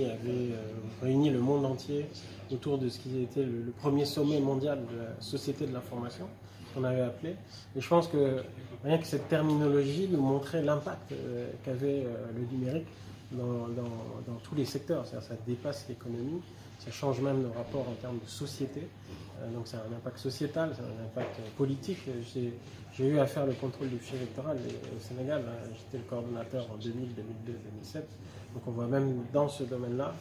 avait réuni le monde entier autour de ce qui était le premier sommet mondial de la société de l'information, qu'on avait appelé. Et je pense que rien que cette terminologie nous montrait l'impact qu'avait le numérique dans tous les secteurs. C'est-à-dire ça dépasse l'économie, ça change même nos rapports en termes de société. Donc c'est un impact sociétal, c'est un impact politique. J'ai eu à faire le contrôle du fichier électoral au Sénégal. J'étais le coordonnateur en 2000, 2002, 2007. Donc on voit même dans ce domaine-là,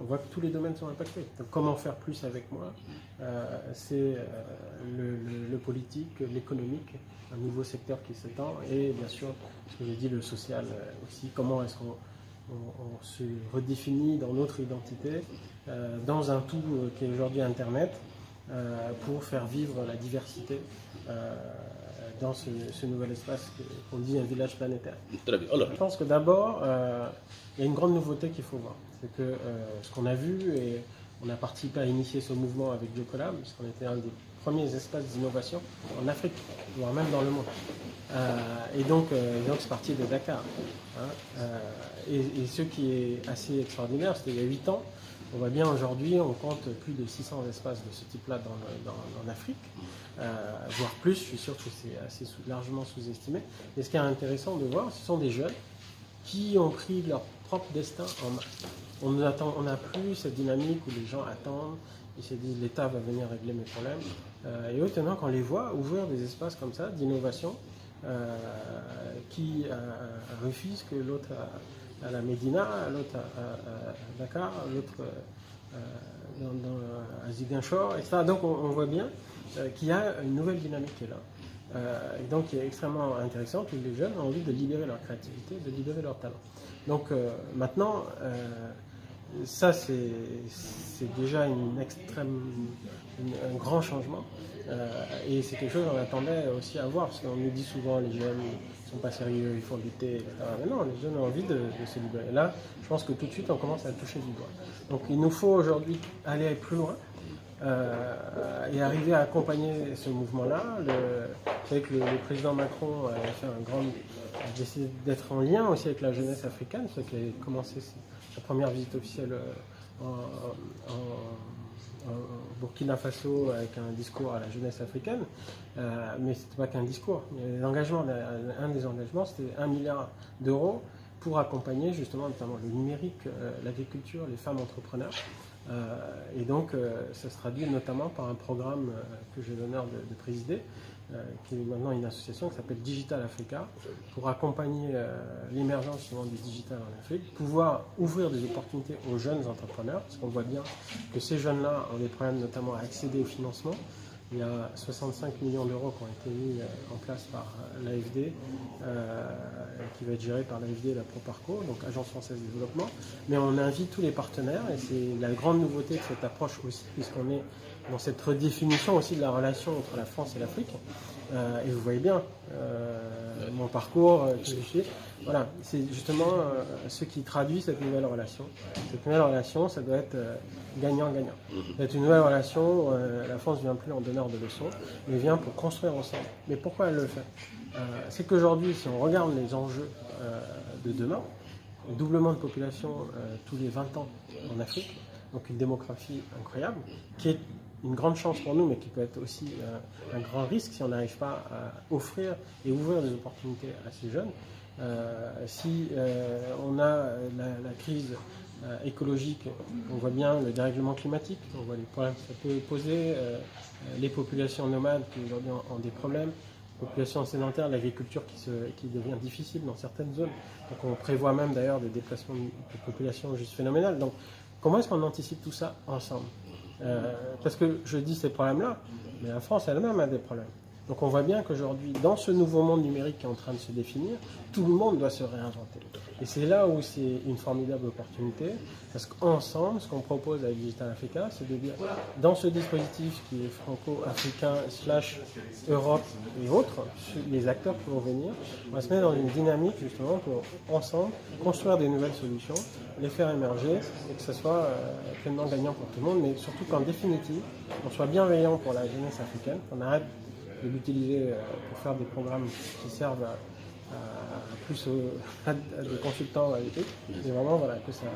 on voit que tous les domaines sont impactés. Donc comment faire plus avec moi, c'est le politique, l'économique, un nouveau secteur qui s'étend, et bien sûr, ce que j'ai dit, le social aussi. Comment est-ce qu'on se redéfinit dans notre identité, dans un tout qui est aujourd'hui Internet, pour faire vivre la diversité dans ce nouvel espace qu'on dit un village planétaire. Très bien. Alors, je pense que d'abord, il y a une grande nouveauté qu'il faut voir. C'est que ce qu'on a vu, et on a participé à initier ce mouvement avec Biocollab, parce qu'on était un des premiers espaces d'innovation en Afrique, voire même dans le monde. Et donc c'est parti de Dakar. Et ce qui est assez extraordinaire, c'était il y a 8 ans. On voit bien aujourd'hui, on compte plus de 600 espaces de ce type-là en Afrique, voire plus. Je suis sûr que c'est assez largement sous-estimé. Mais ce qui est intéressant de voir, ce sont des jeunes qui ont pris leur propre destin en main. On n'a plus cette dynamique où les gens attendent, ils se disent l'État va venir régler mes problèmes. Et maintenant, quand on les voit ouvrir des espaces comme ça, d'innovation, qui refusent que l'autre à la Médina, l'autre à Dakar, l'autre à Ziguinchor, etc. Donc on voit bien qu'il y a une nouvelle dynamique qui est là. Et donc qui est extrêmement intéressante, où les jeunes ont envie de libérer leur créativité, de libérer leur talent. Donc maintenant, ça c'est déjà un grand changement, et c'est quelque chose qu'on attendait aussi à voir, parce qu'on nous dit souvent les jeunes ne sont pas sérieux, il faut lutter, etc. Mais non, les jeunes ont envie de se libérer. Là, je pense que tout de suite on commence à toucher du doigt. Donc il nous faut aujourd'hui aller plus loin, et arriver à accompagner ce mouvement-là. Vous savez que le président Macron a fait a décidé d'être en lien aussi avec la jeunesse africaine, ce qui a commencé sa première visite officielle au Burkina Faso avec un discours à la jeunesse africaine, mais c'était pas qu'un discours. Un des engagements, c'était 1 milliard d'euros pour accompagner justement notamment le numérique, l'agriculture, les femmes entrepreneurs. Et donc ça se traduit notamment par un programme que j'ai l'honneur de présider, qui est maintenant une association qui s'appelle Digital Africa, pour accompagner l'émergence du digital en Afrique, pouvoir ouvrir des opportunités aux jeunes entrepreneurs, parce qu'on voit bien que ces jeunes-là ont des problèmes notamment à accéder au financement. Il y a 65 millions d'euros qui ont été mis en place par l'AFD, qui va être géré par l'AFD et la Proparco, donc Agence Française de Développement. Mais on invite tous les partenaires, et c'est la grande nouveauté de cette approche aussi, puisqu'on est dans cette redéfinition aussi de la relation entre la France et l'Afrique. Et vous voyez bien mon parcours, voilà, c'est justement ce qui traduit cette nouvelle relation. Cette nouvelle relation, ça doit être gagnant-gagnant. Ça doit être une nouvelle relation où la France ne vient plus en donneur de leçons, mais vient pour construire ensemble. Mais pourquoi elle le fait? C'est qu'aujourd'hui, si on regarde les enjeux de demain, le doublement de population tous les 20 ans en Afrique, donc une démographie incroyable, qui est une grande chance pour nous, mais qui peut être aussi un grand risque si on n'arrive pas à offrir et ouvrir des opportunités à ces jeunes. Si on a la crise écologique, on voit bien le dérèglement climatique, on voit les problèmes que ça peut poser, les populations nomades qui aujourd'hui ont des problèmes, population sédentaire, l'agriculture qui devient difficile dans certaines zones. Donc on prévoit même d'ailleurs des déplacements de population juste phénoménales. Donc comment est-ce qu'on anticipe tout ça ensemble? Parce que je dis ces problèmes-là, mais la France elle-même a des problèmes. Donc on voit bien qu'aujourd'hui, dans ce nouveau monde numérique qui est en train de se définir, tout le monde doit se réinventer. Et c'est là où c'est une formidable opportunité, parce qu'ensemble, ce qu'on propose avec Digital Africa, c'est de dire, dans ce dispositif qui est franco-africain / Europe et autres, les acteurs qui vont venir, on va se mettre dans une dynamique justement pour, ensemble, construire des nouvelles solutions, les faire émerger, et que ce soit pleinement gagnant pour tout le monde, mais surtout qu'en définitive, on soit bienveillant pour la jeunesse africaine, qu'on arrête de l'utiliser pour faire des programmes qui servent à des consultants et vraiment voilà, que ça